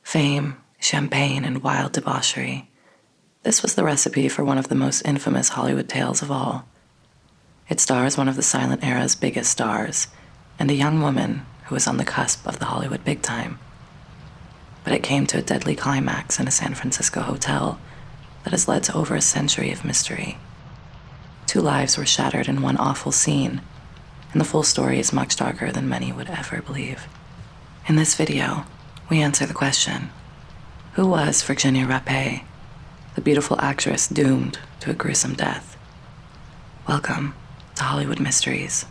Fame, champagne, and wild debauchery. This was the recipe for one of the most infamous Hollywood tales of all. It stars one of the silent era's biggest stars, and a young woman who was on the cusp of the Hollywood big time. But it came to a deadly climax in a San Francisco hotel that has led to over a century of mystery. 2 lives were shattered in one awful scene, and the full story is much darker than many would ever believe. In this video, we answer the question, who was Virginia Rappe, the beautiful actress doomed to a gruesome death? Welcome to Hollywood Mysteries.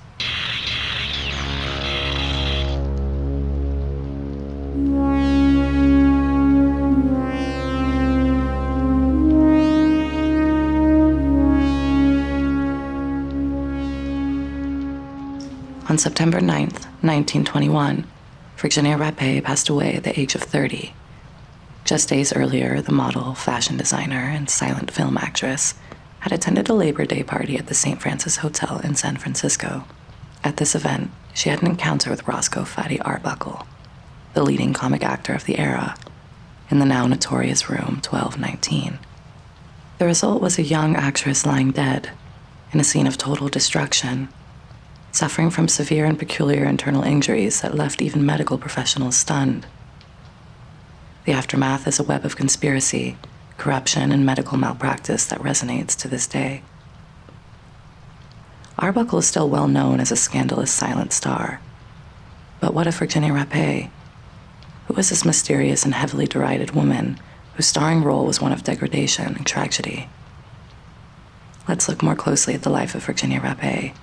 On September 9th, 1921, Virginia Rappe passed away at the age of 30. Just days earlier, the model, fashion designer, and silent film actress had attended a Labor Day party at the St. Francis Hotel in San Francisco. At this event, she had an encounter with Roscoe Fatty Arbuckle, the leading comic actor of the era, in the now notorious room 1219. The result was a young actress lying dead in a scene of total destruction, suffering from severe and peculiar internal injuries that left even medical professionals stunned. The aftermath is a web of conspiracy, corruption, and medical malpractice that resonates to this day. Arbuckle is still well known as a scandalous silent star. But what of Virginia Rappe? Who was this mysterious and heavily derided woman whose starring role was one of degradation and tragedy? Let's look more closely at the life of Virginia Rappe,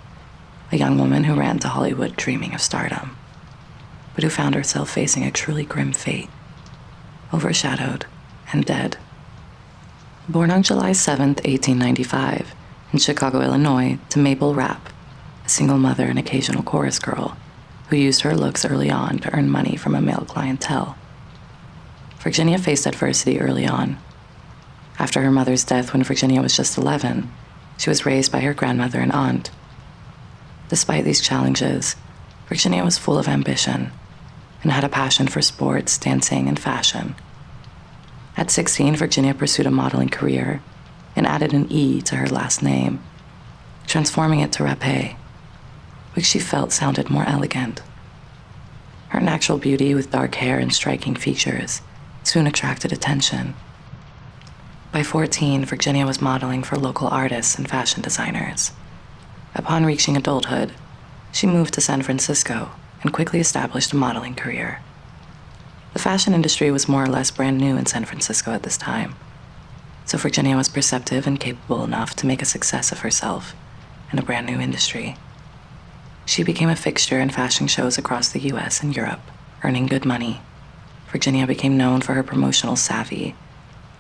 a young woman who ran to Hollywood dreaming of stardom, but who found herself facing a truly grim fate, overshadowed and dead. Born on July 7, 1895, in Chicago, Illinois, to Mabel Rappe, a single mother and occasional chorus girl who used her looks early on to earn money from a male clientele. Virginia faced adversity early on. After her mother's death when Virginia was just 11, she was raised by her grandmother and aunt. Despite these challenges, Virginia was full of ambition and had a passion for sports, dancing, and fashion. At 16, Virginia pursued a modeling career and added an E to her last name, transforming it to Rappe, which she felt sounded more elegant. Her natural beauty with dark hair and striking features soon attracted attention. By 14, Virginia was modeling for local artists and fashion designers. Upon reaching adulthood, she moved to San Francisco and quickly established a modeling career. The fashion industry was more or less brand new in San Francisco at this time, so Virginia was perceptive and capable enough to make a success of herself in a brand new industry. She became a fixture in fashion shows across the US and Europe, earning good money. Virginia became known for her promotional savvy,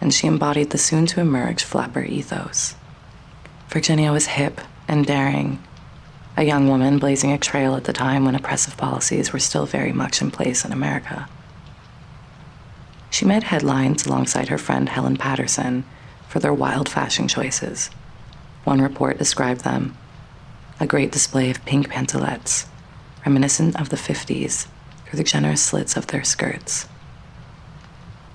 and she embodied the soon-to-emerge flapper ethos. Virginia was hip and daring, a young woman blazing a trail at the time when oppressive policies were still very much in place in America. She made headlines alongside her friend Helen Patterson for their wild fashion choices. One report described them, a great display of pink pantalettes, reminiscent of the 50s through the generous slits of their skirts.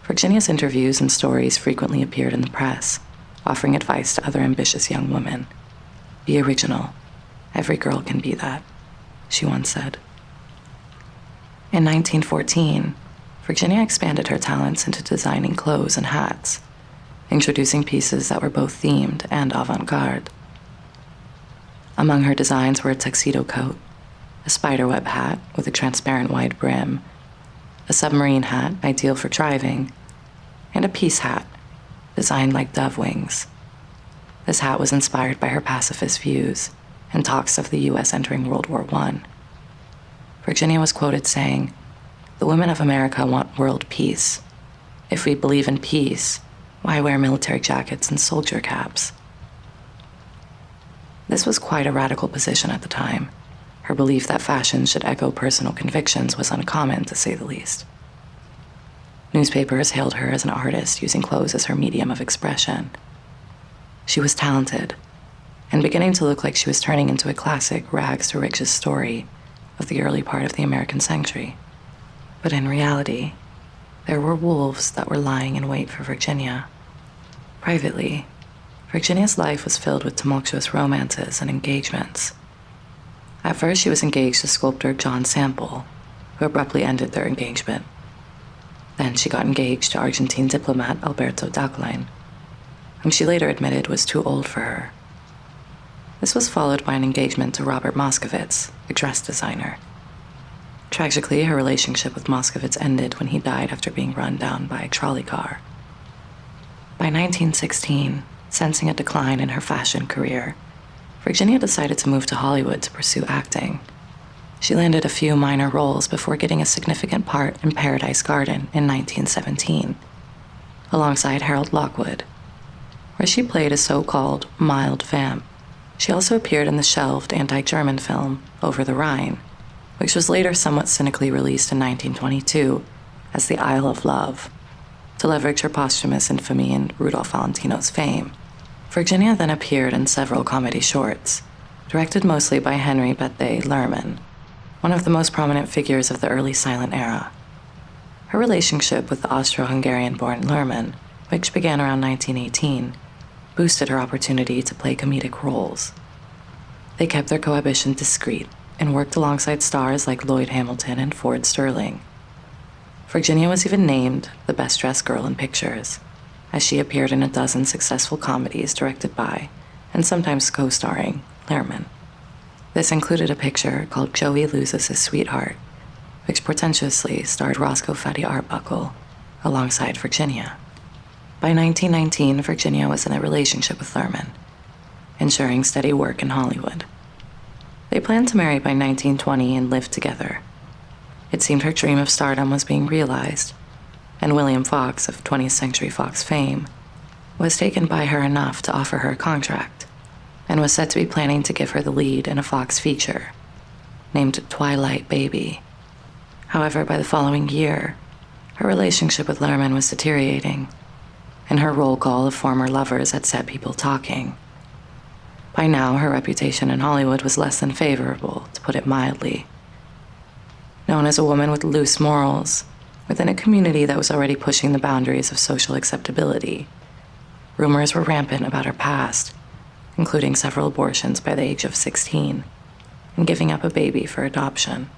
Virginia's interviews and stories frequently appeared in the press, offering advice to other ambitious young women. Be original. Every girl can be that, she once said. In 1914, Virginia expanded her talents into designing clothes and hats, introducing pieces that were both themed and avant-garde. Among her designs were a tuxedo coat, a spiderweb hat with a transparent wide brim, a submarine hat ideal for driving, and a peace hat designed like dove wings. This hat was inspired by her pacifist views and talks of the U.S. entering World War I. Virginia was quoted saying, "The women of America want world peace. If we believe in peace, why wear military jackets and soldier caps?" This was quite a radical position at the time. Her belief that fashion should echo personal convictions was uncommon, to say the least. Newspapers hailed her as an artist using clothes as her medium of expression. She was talented, and beginning to look like she was turning into a classic rags to riches story of the early part of the American century. But in reality, there were wolves that were lying in wait for Virginia. Privately, Virginia's life was filled with tumultuous romances and engagements. At first, she was engaged to sculptor John Sample, who abruptly ended their engagement. Then she got engaged to Argentine diplomat Alberto Daclein, whom she later admitted was too old for her. This was followed by an engagement to Robert Moskowitz, a dress designer. Tragically, her relationship with Moskowitz ended when he died after being run down by a trolley car. By 1916, sensing a decline in her fashion career, Virginia decided to move to Hollywood to pursue acting. She landed a few minor roles before getting a significant part in Paradise Garden in 1917, alongside Harold Lockwood, where she played a so-called mild vamp. She also appeared in the shelved anti-German film Over the Rhine, which was later somewhat cynically released in 1922 as The Isle of Love, to leverage her posthumous infamy and Rudolph Valentino's fame. Virginia then appeared in several comedy shorts, directed mostly by Henry Bethé Lerman, one of the most prominent figures of the early silent era. Her relationship with the Austro-Hungarian-born Lerman, which began around 1918, boosted her opportunity to play comedic roles. They kept their cohabitation discreet and worked alongside stars like Lloyd Hamilton and Ford Sterling. Virginia was even named the best-dressed girl in pictures, as she appeared in a dozen successful comedies directed by, and sometimes co-starring, Lerman. This included a picture called Joey Loses His Sweetheart, which portentously starred Roscoe Fatty Arbuckle alongside Virginia. By 1919, Virginia was in a relationship with Lerman, ensuring steady work in Hollywood. They planned to marry by 1920 and live together. It seemed her dream of stardom was being realized, and William Fox of 20th Century Fox fame was taken by her enough to offer her a contract, and was said to be planning to give her the lead in a Fox feature named Twilight Baby. However, by the following year, her relationship with Lerman was deteriorating, and her roll call of former lovers had set people talking. By now, her reputation in Hollywood was less than favorable, to put it mildly. Known as a woman with loose morals, within a community that was already pushing the boundaries of social acceptability, rumors were rampant about her past, including several abortions by the age of 16, and giving up a baby for adoption.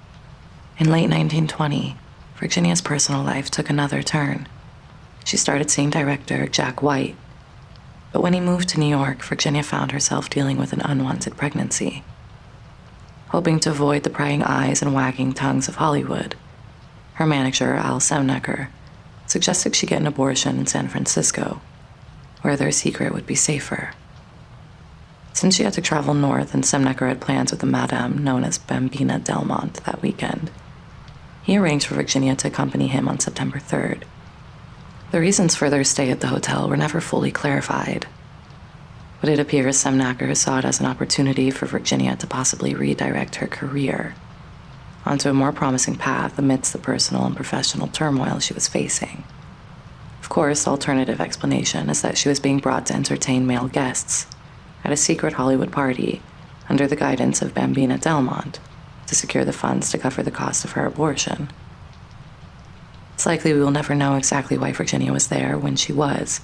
In late 1920, Virginia's personal life took another turn. She started seeing director Jack White, but when he moved to New York, Virginia found herself dealing with an unwanted pregnancy. Hoping to avoid the prying eyes and wagging tongues of Hollywood, her manager, Al Semnecker, suggested she get an abortion in San Francisco, where their secret would be safer. Since she had to travel north and Semnecker had plans with a madame known as Bambina Delmont that weekend, he arranged for Virginia to accompany him on September 3rd. The reasons for their stay at the hotel were never fully clarified, but it appears Semnecker saw it as an opportunity for Virginia to possibly redirect her career onto a more promising path amidst the personal and professional turmoil she was facing. Of course, the alternative explanation is that she was being brought to entertain male guests at a secret Hollywood party under the guidance of Bambina Delmont to secure the funds to cover the cost of her abortion. It's likely we will never know exactly why Virginia was there when she was,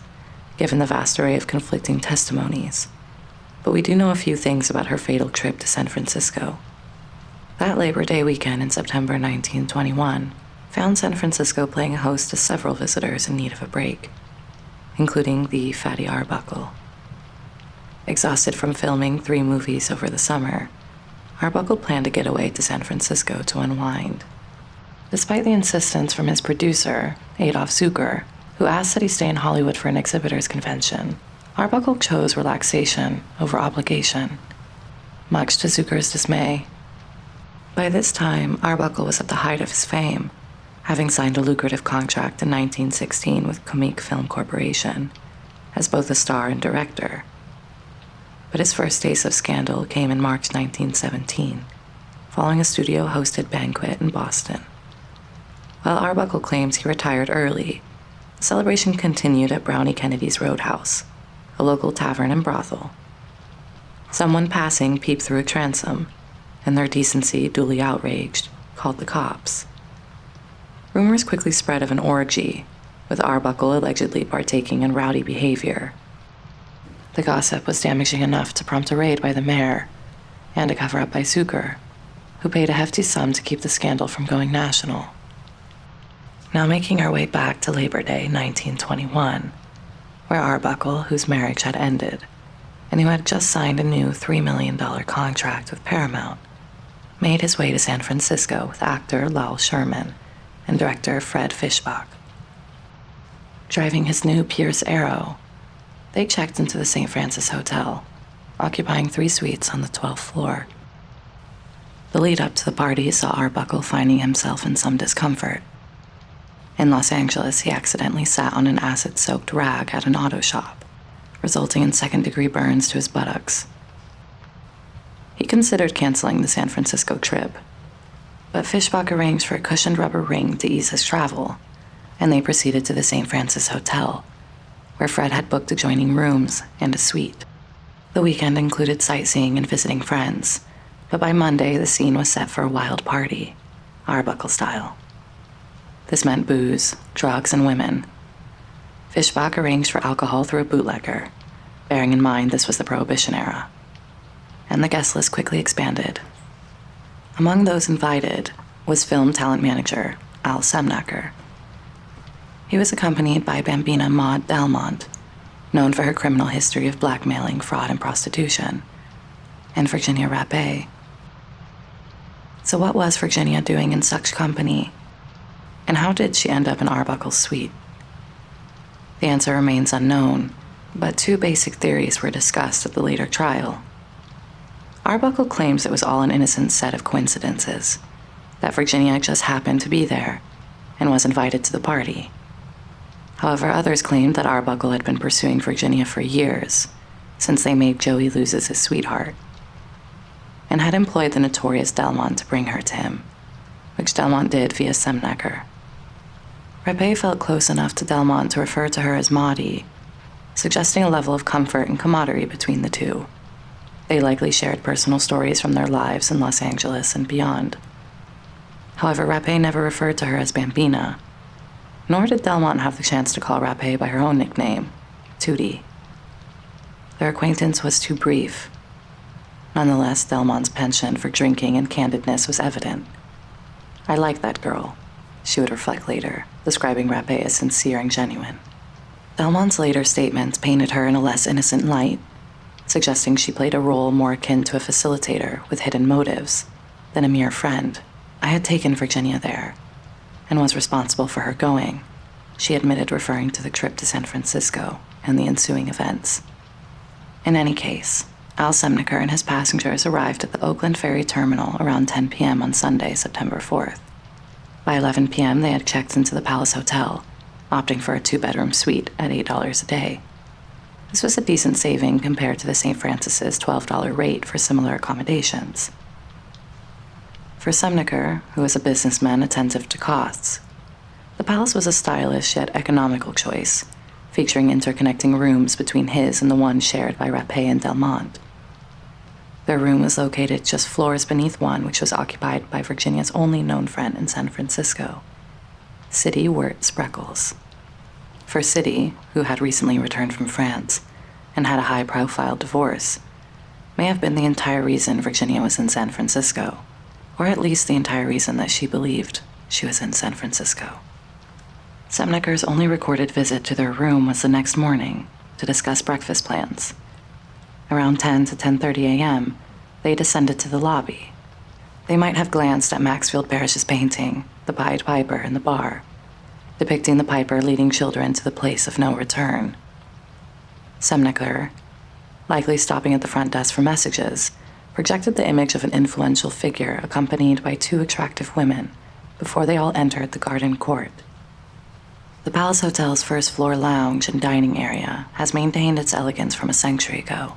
given the vast array of conflicting testimonies, but we do know a few things about her fatal trip to San Francisco. That Labor Day weekend in September 1921 found San Francisco playing host to several visitors in need of a break, including the Fatty Arbuckle. Exhausted from filming 3 movies over the summer, Arbuckle planned to get away to San Francisco to unwind. Despite the insistence from his producer, Adolf Zucker, who asked that he stay in Hollywood for an exhibitors convention, Arbuckle chose relaxation over obligation, much to Zucker's dismay. By this time, Arbuckle was at the height of his fame, having signed a lucrative contract in 1916 with Comique Film Corporation, as both a star and director. But his first taste of scandal came in March 1917, following a studio-hosted banquet in Boston. While Arbuckle claims he retired early, the celebration continued at Brownie Kennedy's Roadhouse, a local tavern and brothel. Someone passing peeped through a transom, and their decency, duly outraged, called the cops. Rumors quickly spread of an orgy, with Arbuckle allegedly partaking in rowdy behavior. The gossip was damaging enough to prompt a raid by the mayor and a cover-up by Zucker, who paid a hefty sum to keep the scandal from going national. Now making our way back to Labor Day 1921, where Arbuckle, whose marriage had ended, and who had just signed a new $3 million contract with Paramount, made his way to San Francisco with actor Lowell Sherman and director Fred Fishbach. Driving his new Pierce Arrow, they checked into the St. Francis Hotel, occupying 3 suites on the 12th floor. The lead up to the party saw Arbuckle finding himself in some discomfort. In Los Angeles, he accidentally sat on an acid-soaked rag at an auto shop, resulting in second-degree burns to his buttocks. He considered canceling the San Francisco trip, but Fishbach arranged for a cushioned rubber ring to ease his travel, and they proceeded to the St. Francis Hotel, where Fred had booked adjoining rooms and a suite. The weekend included sightseeing and visiting friends, but by Monday the scene was set for a wild party, Arbuckle style. This meant booze, drugs, and women. Fishbach arranged for alcohol through a bootlegger, bearing in mind this was the Prohibition era. And the guest list quickly expanded. Among those invited was film talent manager Al Semnacher. He was accompanied by Bambina Maud Belmont, known for her criminal history of blackmailing, fraud, and prostitution, and Virginia Rappe. So what was Virginia doing in such company? And how did she end up in Arbuckle's suite? The answer remains unknown, but 2 basic theories were discussed at the later trial. Arbuckle claims it was all an innocent set of coincidences, that Virginia just happened to be there and was invited to the party. However, others claimed that Arbuckle had been pursuing Virginia for years, since they made Joey lose his sweetheart, and had employed the notorious Delmont to bring her to him, which Delmont did via Semnacher. Rappe felt close enough to Delmont to refer to her as Maudie, suggesting a level of comfort and camaraderie between the two. They likely shared personal stories from their lives in Los Angeles and beyond. However, Rappe never referred to her as Bambina, nor did Delmont have the chance to call Rappe by her own nickname, Tootie. Their acquaintance was too brief. Nonetheless, Delmont's penchant for drinking and candidness was evident. "I like that girl," she would reflect later, describing Rappe as sincere and genuine. Delmont's later statements painted her in a less innocent light, suggesting she played a role more akin to a facilitator with hidden motives than a mere friend. "I had taken Virginia there, and was responsible for her going," she admitted, referring to the trip to San Francisco and the ensuing events. In any case, Al Semnacher and his passengers arrived at the Oakland Ferry Terminal around 10 p.m. on Sunday, September 4th. By 11 p.m., they had checked into the Palace Hotel, opting for a 2-bedroom suite at $8 a day. This was a decent saving compared to the St. Francis's $12 rate for similar accommodations. For Semnacher, who was a businessman attentive to costs, the palace was a stylish yet economical choice, featuring interconnecting rooms between his and the one shared by Rappe and Delmont. Their room was located just floors beneath one which was occupied by Virginia's only known friend in San Francisco, City Wirt Spreckles. For City, who had recently returned from France and had a high-profile divorce, may have been the entire reason Virginia was in San Francisco, or at least the entire reason that she believed she was in San Francisco. Semnacher's only recorded visit to their room was the next morning to discuss breakfast plans. Around 10 to 10:30 a.m., they descended to the lobby. They might have glanced at Maxfield Parrish's painting, The Pied Piper, in the bar, depicting the piper leading children to the place of no return. Semnacher, likely stopping at the front desk for messages, projected the image of an influential figure accompanied by 2 attractive women before they all entered the garden court. The Palace Hotel's first-floor lounge and dining area has maintained its elegance from a century ago.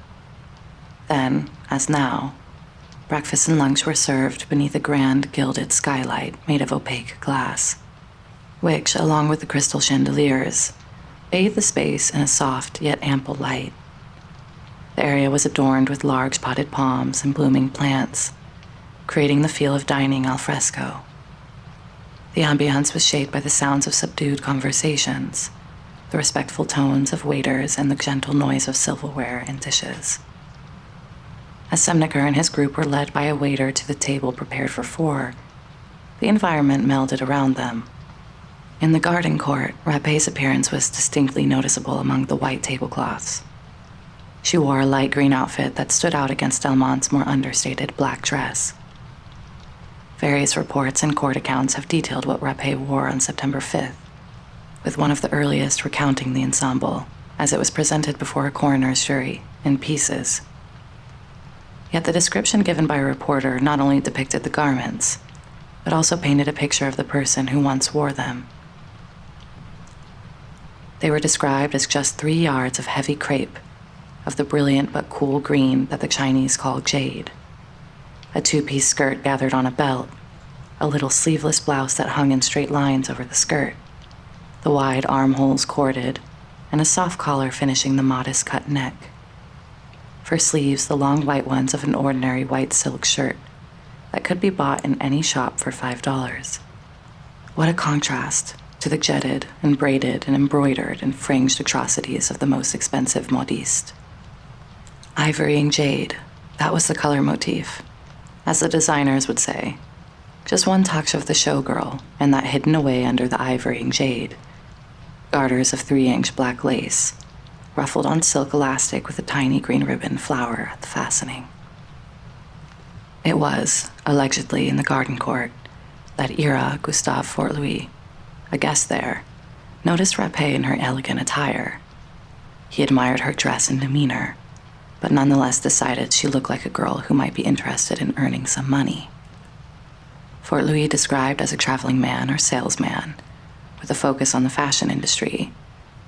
Then, as now, breakfast and lunch were served beneath a grand gilded skylight made of opaque glass, which, along with the crystal chandeliers, bathed the space in a soft yet ample light. The area was adorned with large potted palms and blooming plants, creating the feel of dining al fresco. The ambience was shaped by the sounds of subdued conversations, the respectful tones of waiters, and the gentle noise of silverware and dishes. As Semneker and his group were led by a waiter to the table prepared for 4, the environment melded around them. In the garden court, Rappe's appearance was distinctly noticeable among the white tablecloths. She wore a light green outfit that stood out against Delmont's more understated black dress. Various reports and court accounts have detailed what Rappe wore on September 5th, with one of the earliest recounting the ensemble as it was presented before a coroner's jury in pieces. Yet the description given by a reporter not only depicted the garments, but also painted a picture of the person who once wore them. They were described as just 3 yards of heavy crepe, of the brilliant but cool green that the Chinese call jade, a 2-piece skirt gathered on a belt, a little sleeveless blouse that hung in straight lines over the skirt, the wide armholes corded, and a soft collar finishing the modest cut neck. For sleeves, the long white ones of an ordinary white silk shirt that could be bought in any shop for $5. What a contrast to the jetted and braided and embroidered and fringed atrocities of the most expensive modiste. Ivory and jade, that was the color motif. As the designers would say, just one touch of the showgirl, and that hidden away under the ivory and jade. Garters of 3-inch black lace, ruffled on silk elastic with a tiny green ribbon flower at the fastening. It was, allegedly in the garden court, that era Gustave Fort-Louis, a guest there, noticed Rappe in her elegant attire. He admired her dress and demeanor, but nonetheless decided she looked like a girl who might be interested in earning some money. Fort-Louis, described as a traveling man or salesman, with a focus on the fashion industry,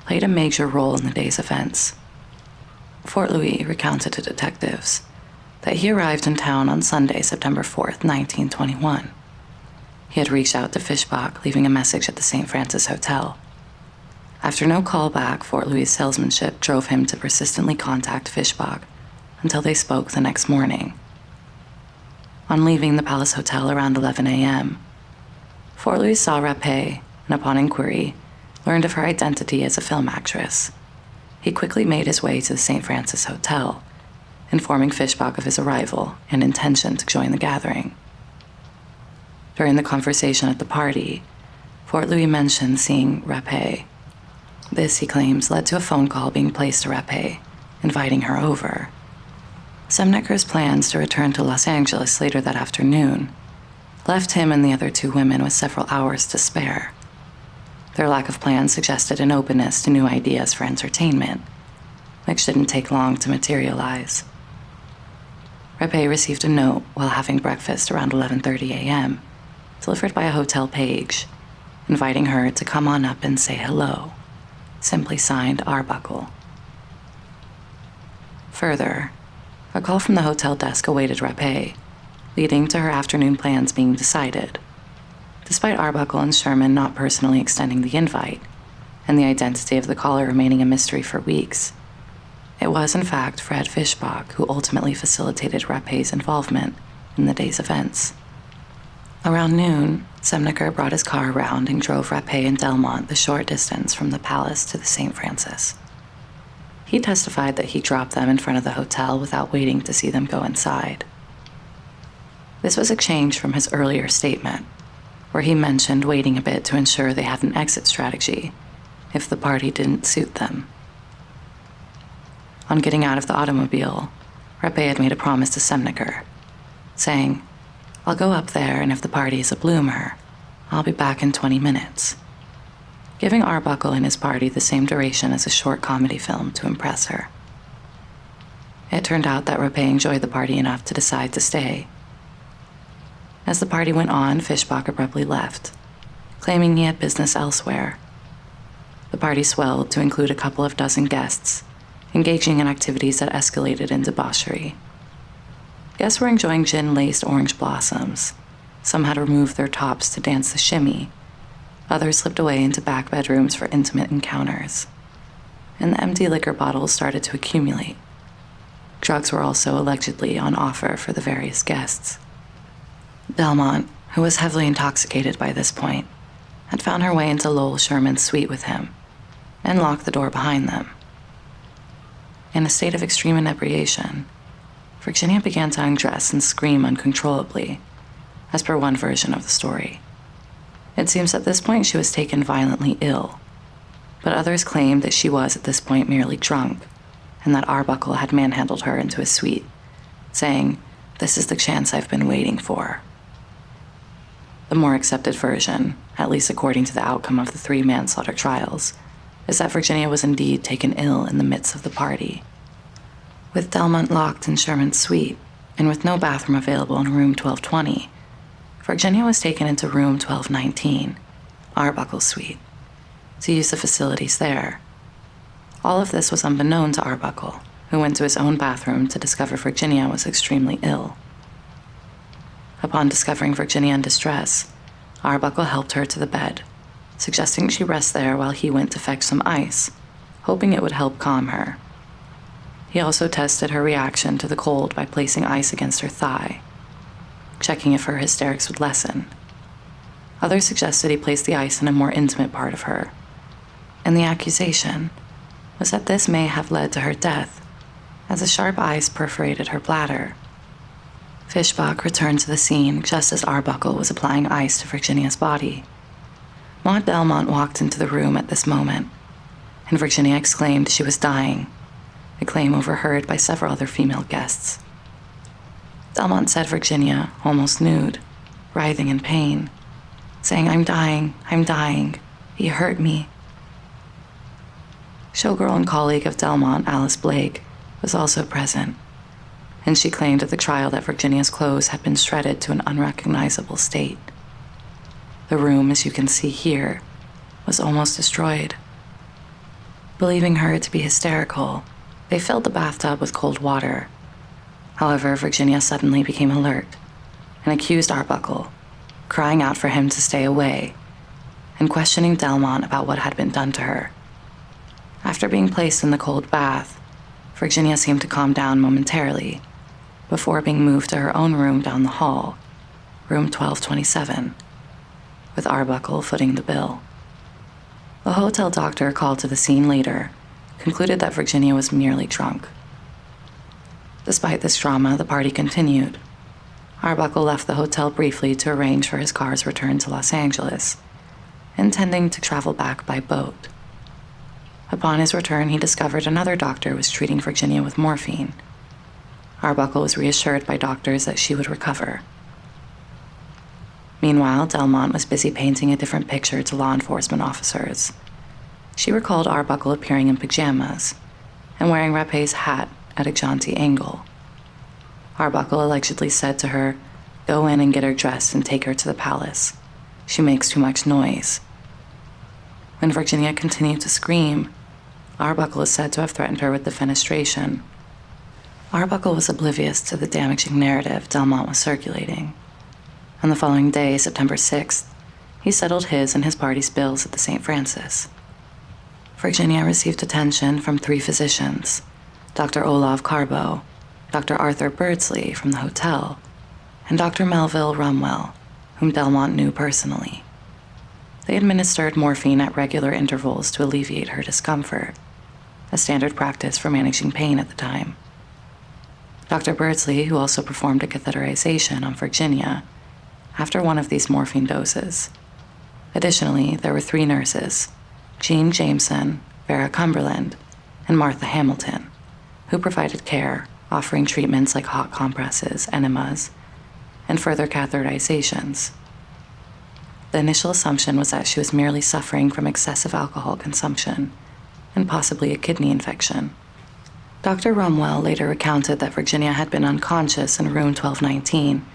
played a major role in the day's events. Fort-Louis recounted to detectives that he arrived in town on Sunday, September 4th, 1921. He had reached out to Fischbach, leaving a message at the St. Francis Hotel. After no call back, Fort-Louis' salesmanship drove him to persistently contact Fischbach until they spoke the next morning. On leaving the Palace Hotel around 11 a.m., Fort-Louis saw Rappe, and upon inquiry, learned of her identity as a film actress. He quickly made his way to the St. Francis Hotel, informing Fischbach of his arrival and intention to join the gathering. During the conversation at the party, Fort-Louis mentioned seeing Rappe. This, he claims, led to a phone call being placed to Rappe, inviting her over. Semneker's plans to return to Los Angeles later that afternoon left him and the other 2 women with several hours to spare. Their lack of plans suggested an openness to new ideas for entertainment, which didn't take long to materialize. Rappe received a note while having breakfast around 11:30 a.m., delivered by a hotel page, inviting her to come on up and say hello, simply signed Arbuckle. Further, a call from the hotel desk awaited Rappe, leading to her afternoon plans being decided. Despite Arbuckle and Sherman not personally extending the invite, and the identity of the caller remaining a mystery for weeks, it was in fact Fred Fischbach who ultimately facilitated Rappe's involvement in the day's events. Around noon, Semneker brought his car around and drove Rappe and Delmont the short distance from the palace to the St. Francis. He testified that he dropped them in front of the hotel without waiting to see them go inside. This was a change from his earlier statement, where he mentioned waiting a bit to ensure they had an exit strategy if the party didn't suit them. On getting out of the automobile, Rappe had made a promise to Semneker, saying, "I'll go up there, and if the party is a bloomer, I'll be back in 20 minutes." Giving Arbuckle and his party the same duration as a short comedy film to impress her. It turned out that Rappe enjoyed the party enough to decide to stay. As the party went on, Fischbach abruptly left, claiming he had business elsewhere. The party swelled to include a couple of dozen guests, engaging in activities that escalated in debauchery. Guests were enjoying gin-laced orange blossoms. Some had removed their tops to dance the shimmy. Others slipped away into back bedrooms for intimate encounters. And the empty liquor bottles started to accumulate. Drugs were also allegedly on offer for the various guests. Delmont, who was heavily intoxicated by this point, had found her way into Lowell Sherman's suite with him and locked the door behind them. In a state of extreme inebriation, Virginia began to undress and scream uncontrollably, as per one version of the story. It seems at this point she was taken violently ill, but others claimed that she was at this point merely drunk, and that Arbuckle had manhandled her into his suite, saying, "This is the chance I've been waiting for." The more accepted version, at least according to the outcome of the 3 manslaughter trials, is that Virginia was indeed taken ill in the midst of the party. With Delmont locked in Sherman's suite, and with no bathroom available in room 1220, Virginia was taken into room 1219, Arbuckle's suite, to use the facilities there. All of this was unbeknown to Arbuckle, who went to his own bathroom to discover Virginia was extremely ill. Upon discovering Virginia in distress, Arbuckle helped her to the bed, suggesting she rest there while he went to fetch some ice, hoping it would help calm her. He also tested her reaction to the cold by placing ice against her thigh, checking if her hysterics would lessen. Others suggested he placed the ice in a more intimate part of her, and the accusation was that this may have led to her death, as the sharp ice perforated her bladder. Fishbach returned to the scene just as Arbuckle was applying ice to Virginia's body. Maud Delmont walked into the room at this moment, and Virginia exclaimed she was dying, a claim overheard by several other female guests. Delmont said Virginia, almost nude, writhing in pain, saying, I'm dying, he hurt me." Showgirl and colleague of Delmont, Alice Blake, was also present, and she claimed at the trial that Virginia's clothes had been shredded to an unrecognizable state. The room, as you can see here, was almost destroyed. Believing her to be hysterical, they filled the bathtub with cold water. However, Virginia suddenly became alert and accused Arbuckle, crying out for him to stay away, and questioning Delmont about what had been done to her. After being placed in the cold bath, Virginia seemed to calm down momentarily, before being moved to her own room down the hall, room 1227, with Arbuckle footing the bill. The hotel doctor called to the scene later concluded that Virginia was merely drunk. Despite this trauma, the party continued. Arbuckle left the hotel briefly to arrange for his car's return to Los Angeles, intending to travel back by boat. Upon his return, he discovered another doctor was treating Virginia with morphine. Arbuckle was reassured by doctors that she would recover. Meanwhile, Delmont was busy painting a different picture to law enforcement officers. She recalled Arbuckle appearing in pajamas and wearing Rappe's hat at a jaunty angle. Arbuckle allegedly said to her, "Go in and get her dressed and take her to the palace. She makes too much noise." When Virginia continued to scream, Arbuckle is said to have threatened her with defenestration. Arbuckle was oblivious to the damaging narrative Delmont was circulating. On the following day, September 6th, he settled his and his party's bills at the St. Francis. Virginia received attention from 3 physicians, Dr. Olav Carbo, Dr. Arthur Birdsley from the hotel, and Dr. Melville Rumwell, whom Delmont knew personally. They administered morphine at regular intervals to alleviate her discomfort, a standard practice for managing pain at the time. Dr. Birdsley, who also performed a catheterization on Virginia, after one of these morphine doses. Additionally, there were 3 nurses, Jean Jameson, Vera Cumberland, and Martha Hamilton, who provided care, offering treatments like hot compresses, enemas, and further catheterizations. The initial assumption was that she was merely suffering from excessive alcohol consumption and possibly a kidney infection. Dr. Rumwell later recounted that Virginia had been unconscious in room 1219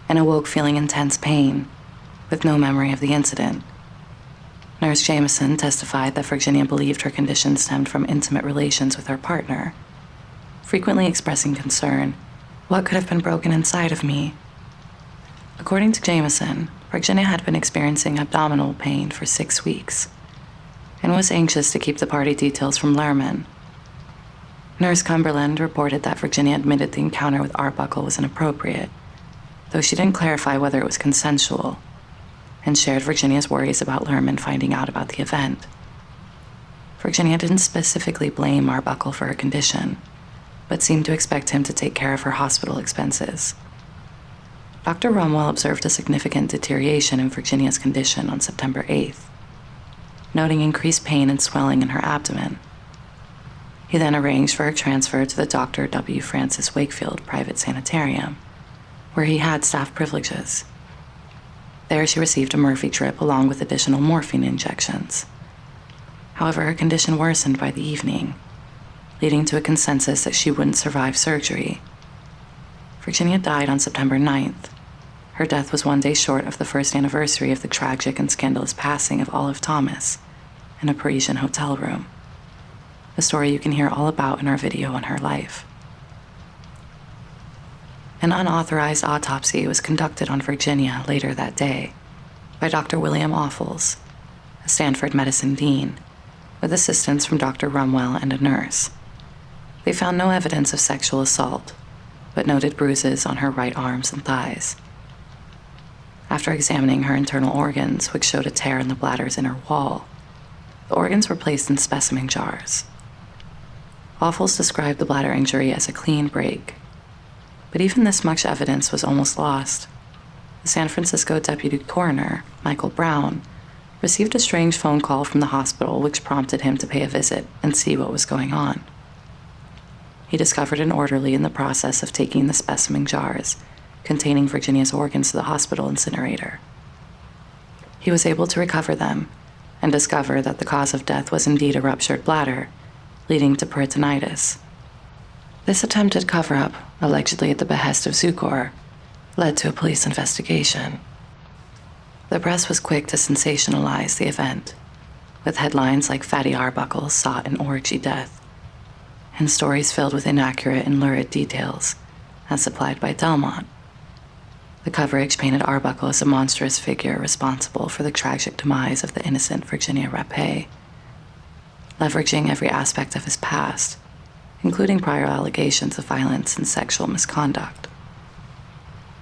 and awoke feeling intense pain, with no memory of the incident. Nurse Jameson testified that Virginia believed her condition stemmed from intimate relations with her partner, frequently expressing concern, "What could have been broken inside of me?" According to Jameson, Virginia had been experiencing abdominal pain for 6 weeks and was anxious to keep the party details from Lerman. Nurse Cumberland reported that Virginia admitted the encounter with Arbuckle was inappropriate, though she didn't clarify whether it was consensual. and shared Virginia's worries about Lerman finding out about the event. Virginia didn't specifically blame Arbuckle for her condition, but seemed to expect him to take care of her hospital expenses. Dr. Rumwell observed a significant deterioration in Virginia's condition on September 8th, noting increased pain and swelling in her abdomen. He then arranged for her transfer to the Dr. W. Francis Wakefield Private Sanitarium, where he had staff privileges. There she received a Murphy drip along with additional morphine injections. However, her condition worsened by the evening, leading to a consensus that she wouldn't survive surgery. Virginia died on September 9th. Her death was 1 day short of the first anniversary of the tragic and scandalous passing of Olive Thomas in a Parisian hotel room, a story you can hear all about in our video on her life. An unauthorized autopsy was conducted on Virginia later that day by Dr. William Offels, a Stanford medicine dean, with assistance from Dr. Rumwell and a nurse. They found no evidence of sexual assault, but noted bruises on her right arms and thighs. After examining her internal organs, which showed a tear in the bladder's inner wall, the organs were placed in specimen jars. Offels described the bladder injury as a clean break, but even this much evidence was almost lost. The San Francisco deputy coroner, Michael Brown, received a strange phone call from the hospital which prompted him to pay a visit and see what was going on. He discovered an orderly in the process of taking the specimen jars containing Virginia's organs to the hospital incinerator. He was able to recover them and discover that the cause of death was indeed a ruptured bladder, leading to peritonitis. This attempted cover-up, allegedly at the behest of Zukor, led to a police investigation. The press was quick to sensationalize the event, with headlines like Fatty Arbuckle sought an orgy death, and stories filled with inaccurate and lurid details, as supplied by Delmont. The coverage painted Arbuckle as a monstrous figure responsible for the tragic demise of the innocent Virginia Rappe, leveraging every aspect of his past, including prior allegations of violence and sexual misconduct.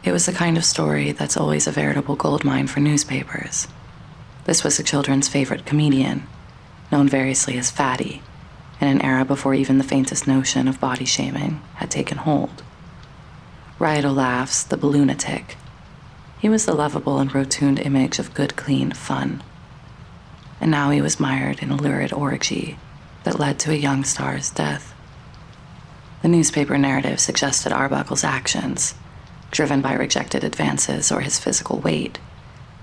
It was the kind of story that's always a veritable goldmine for newspapers. This was the children's favorite comedian, known variously as Fatty, in an era before even the faintest notion of body shaming had taken hold. Rioto laughs, the balloonatic. He was the lovable and rotund image of good, clean fun. And now he was mired in a lurid orgy that led to a young star's death. The newspaper narrative suggested Arbuckle's actions, driven by rejected advances or his physical weight,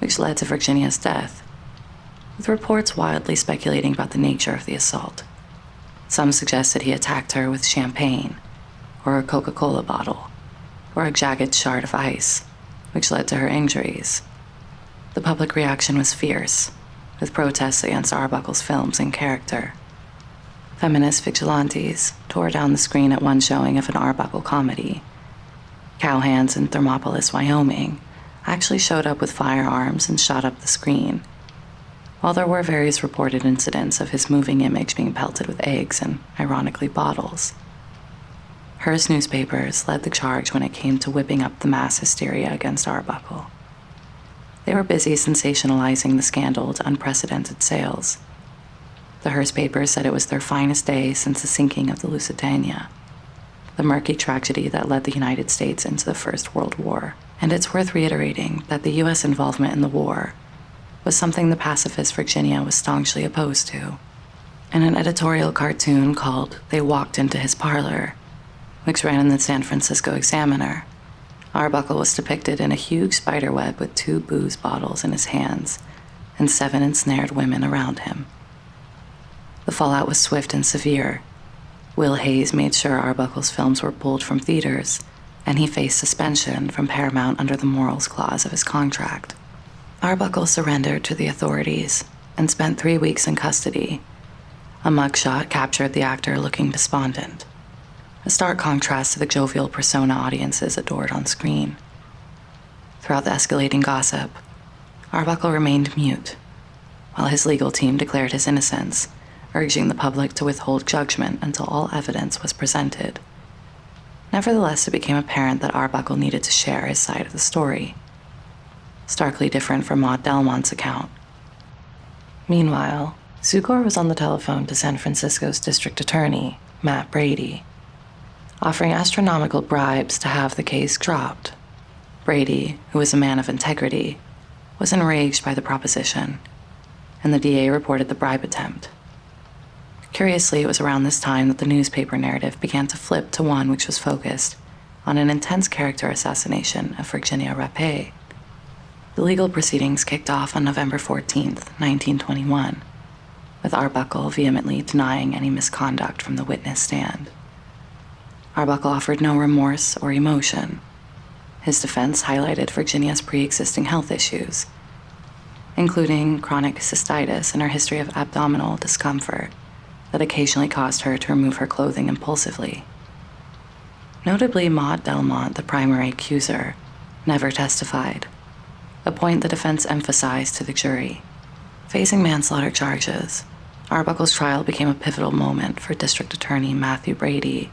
which led to Virginia's death, with reports wildly speculating about the nature of the assault. Some suggested he attacked her with champagne, or a Coca-Cola bottle, or a jagged shard of ice, which led to her injuries. The public reaction was fierce, with protests against Arbuckle's films and character. Feminist vigilantes tore down the screen at one showing of an Arbuckle comedy. Cowhands in Thermopolis, Wyoming, actually showed up with firearms and shot up the screen, while there were various reported incidents of his moving image being pelted with eggs and, ironically, bottles. Hearst newspapers led the charge when it came to whipping up the mass hysteria against Arbuckle. They were busy sensationalizing the scandal to unprecedented sales. The Hearst papers said it was their finest day since the sinking of the Lusitania, the murky tragedy that led the United States into the First World War. And it's worth reiterating that the U.S. involvement in the war was something the pacifist Virginia was staunchly opposed to. In an editorial cartoon called They Walked Into His Parlor, which ran in the San Francisco Examiner, Arbuckle was depicted in a huge spider web with 2 booze bottles in his hands and 7 ensnared women around him. The fallout was swift and severe. Will Hayes made sure Arbuckle's films were pulled from theaters, and he faced suspension from Paramount under the morals clause of his contract. Arbuckle surrendered to the authorities and spent 3 weeks in custody. A mugshot captured the actor looking despondent, a stark contrast to the jovial persona audiences adored on screen. Throughout the escalating gossip, Arbuckle remained mute, while his legal team declared his innocence, urging the public to withhold judgment until all evidence was presented. Nevertheless, it became apparent that Arbuckle needed to share his side of the story. starkly different from Maud Delmont's account. Meanwhile, Zugor was on the telephone to San Francisco's district attorney, Matt Brady, offering astronomical bribes to have the case dropped. Brady, who was a man of integrity, was enraged by the proposition, and the DA reported the bribe attempt. Curiously, it was around this time that the newspaper narrative began to flip to one which was focused on an intense character assassination of Virginia Rappe. The legal proceedings kicked off on November 14th, 1921, with Arbuckle vehemently denying any misconduct from the witness stand. Arbuckle offered no remorse or emotion. His defense highlighted Virginia's pre-existing health issues, including chronic cystitis and her history of abdominal discomfort that occasionally caused her to remove her clothing impulsively. Notably, Maud Delmont, the primary accuser, never testified, a point the defense emphasized to the jury. Facing manslaughter charges, Arbuckle's trial became a pivotal moment for District Attorney Matthew Brady,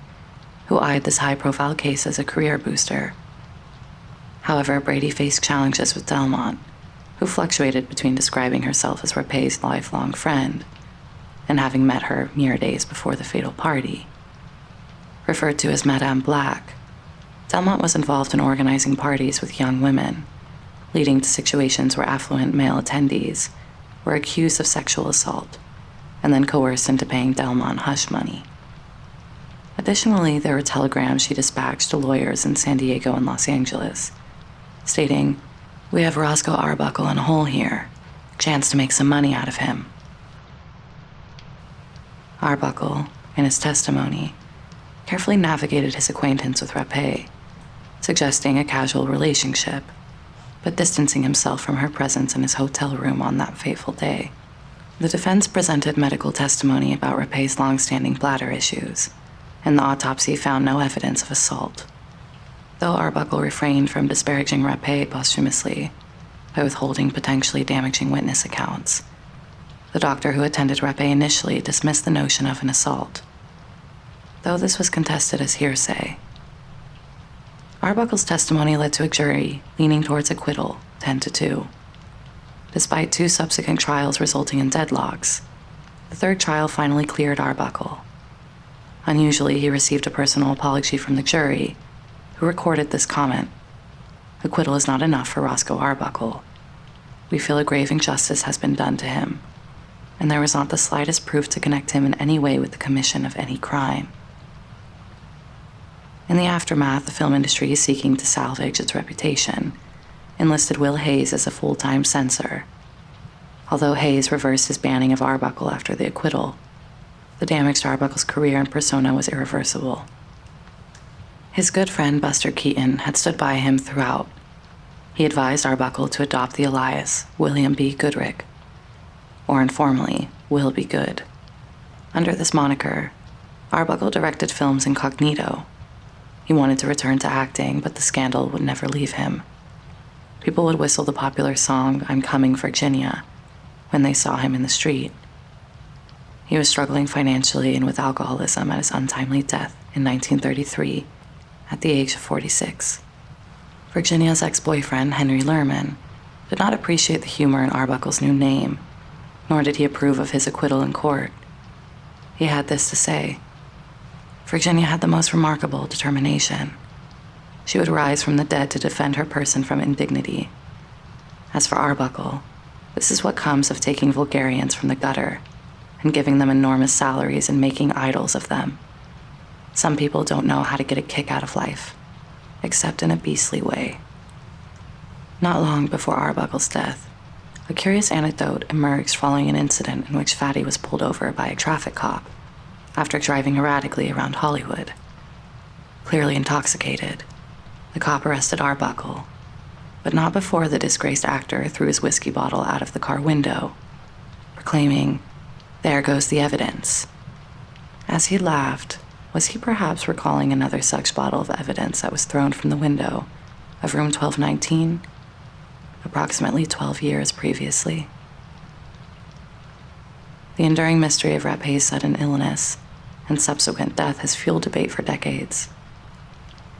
who eyed this high-profile case as a career booster. However, Brady faced challenges with Delmont, who fluctuated between describing herself as Rappe's lifelong friend and having met her mere days before the fatal party. Referred to as Madame Black, Delmont was involved in organizing parties with young women, leading to situations where affluent male attendees were accused of sexual assault and then coerced into paying Delmont hush money. Additionally, there were telegrams she dispatched to lawyers in San Diego and Los Angeles, stating, "We have Roscoe Arbuckle in a hole here. Chance to make some money out of him." Arbuckle, in his testimony, carefully navigated his acquaintance with Rappe, suggesting a casual relationship, but distancing himself from her presence in his hotel room on that fateful day. The defense presented medical testimony about Rappe's long-standing bladder issues, and the autopsy found no evidence of assault, though Arbuckle refrained from disparaging Rappe posthumously by withholding potentially damaging witness accounts. The doctor who attended Rappe initially dismissed the notion of an assault, though this was contested as hearsay. Arbuckle's testimony led to a jury leaning towards acquittal, 10-2. Despite two subsequent trials resulting in deadlocks, the third trial finally cleared Arbuckle. Unusually, he received a personal apology from the jury, who recorded this comment: "Acquittal is not enough for Roscoe Arbuckle. We feel a grave injustice has been done to him, and there was not the slightest proof to connect him in any way with the commission of any crime." In the aftermath, the film industry, seeking to salvage its reputation, enlisted Will Hayes as a full-time censor. Although Hayes reversed his banning of Arbuckle after the acquittal, the damage to Arbuckle's career and persona was irreversible. His good friend Buster Keaton had stood by him throughout. He advised Arbuckle to adopt the alias William B. Goodrich, or informally, Will Be Good. Under this moniker, Arbuckle directed films incognito. He wanted to return to acting, but the scandal would never leave him. People would whistle the popular song "I'm Coming, Virginia" when they saw him in the street. He was struggling financially and with alcoholism at his untimely death in 1933 at the age of 46. Virginia's ex-boyfriend, Henry Lerman, did not appreciate the humor in Arbuckle's new name, nor did he approve of his acquittal in court. He had this to say: "Virginia had the most remarkable determination. She would rise from the dead to defend her person from indignity. As for Arbuckle, this is what comes of taking vulgarians from the gutter and giving them enormous salaries and making idols of them. Some people don't know how to get a kick out of life, except in a beastly way." Not long before Arbuckle's death, a curious anecdote emerged following an incident in which Fatty was pulled over by a traffic cop after driving erratically around Hollywood. Clearly intoxicated, the cop arrested Arbuckle, but not before the disgraced actor threw his whiskey bottle out of the car window, proclaiming, "There goes the evidence." As he laughed, was he perhaps recalling another such bottle of evidence that was thrown from the window of room 1219, approximately 12 years previously? The enduring mystery of Rappe's sudden illness and subsequent death has fueled debate for decades,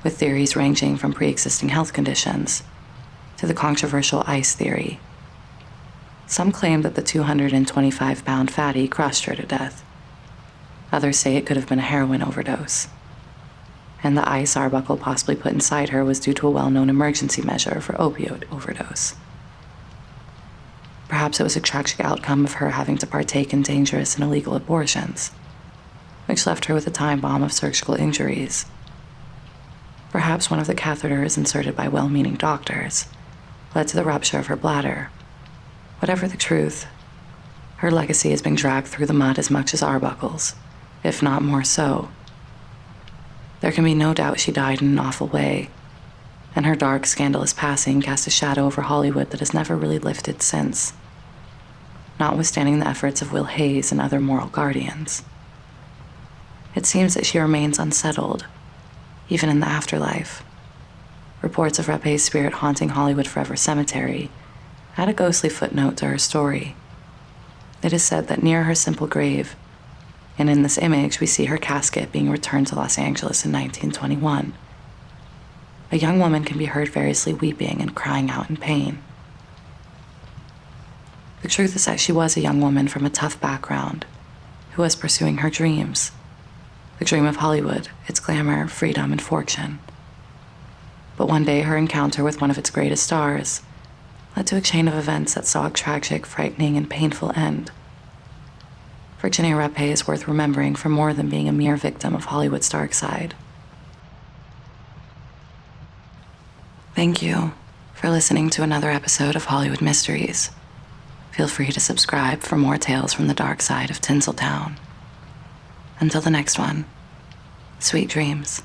with theories ranging from pre-existing health conditions to the controversial ice theory. Some claim that the 225-pound fatty crushed her to death. Others say it could have been a heroin overdose. And the ice Arbuckle possibly put inside her was due to a well-known emergency measure for opioid overdose. Perhaps it was a tragic outcome of her having to partake in dangerous and illegal abortions, which left her with a time bomb of surgical injuries. Perhaps one of the catheters inserted by well-meaning doctors led to the rupture of her bladder. Whatever the truth, her legacy is being dragged through the mud as much as Arbuckle's, if not more so. There can be no doubt she died in an awful way, and her dark, scandalous passing cast a shadow over Hollywood that has never really lifted since, notwithstanding the efforts of Will Hayes and other moral guardians. It seems that she remains unsettled, even in the afterlife. Reports of Rappe's spirit haunting Hollywood Forever Cemetery add a ghostly footnote to her story. It is said that near her simple grave, and in this image we see her casket being returned to Los Angeles in 1921, a young woman can be heard variously weeping and crying out in pain. The truth is that she was a young woman from a tough background who was pursuing her dreams, the dream of Hollywood, its glamour, freedom, and fortune. But one day her encounter with one of its greatest stars led to a chain of events that saw a tragic, frightening, and painful end. Virginia Rappe is worth remembering for more than being a mere victim of Hollywood's dark side. Thank you for listening to another episode of Hollywood Mysteries. Feel free to subscribe for more tales from the dark side of Tinseltown. Until the next one, sweet dreams.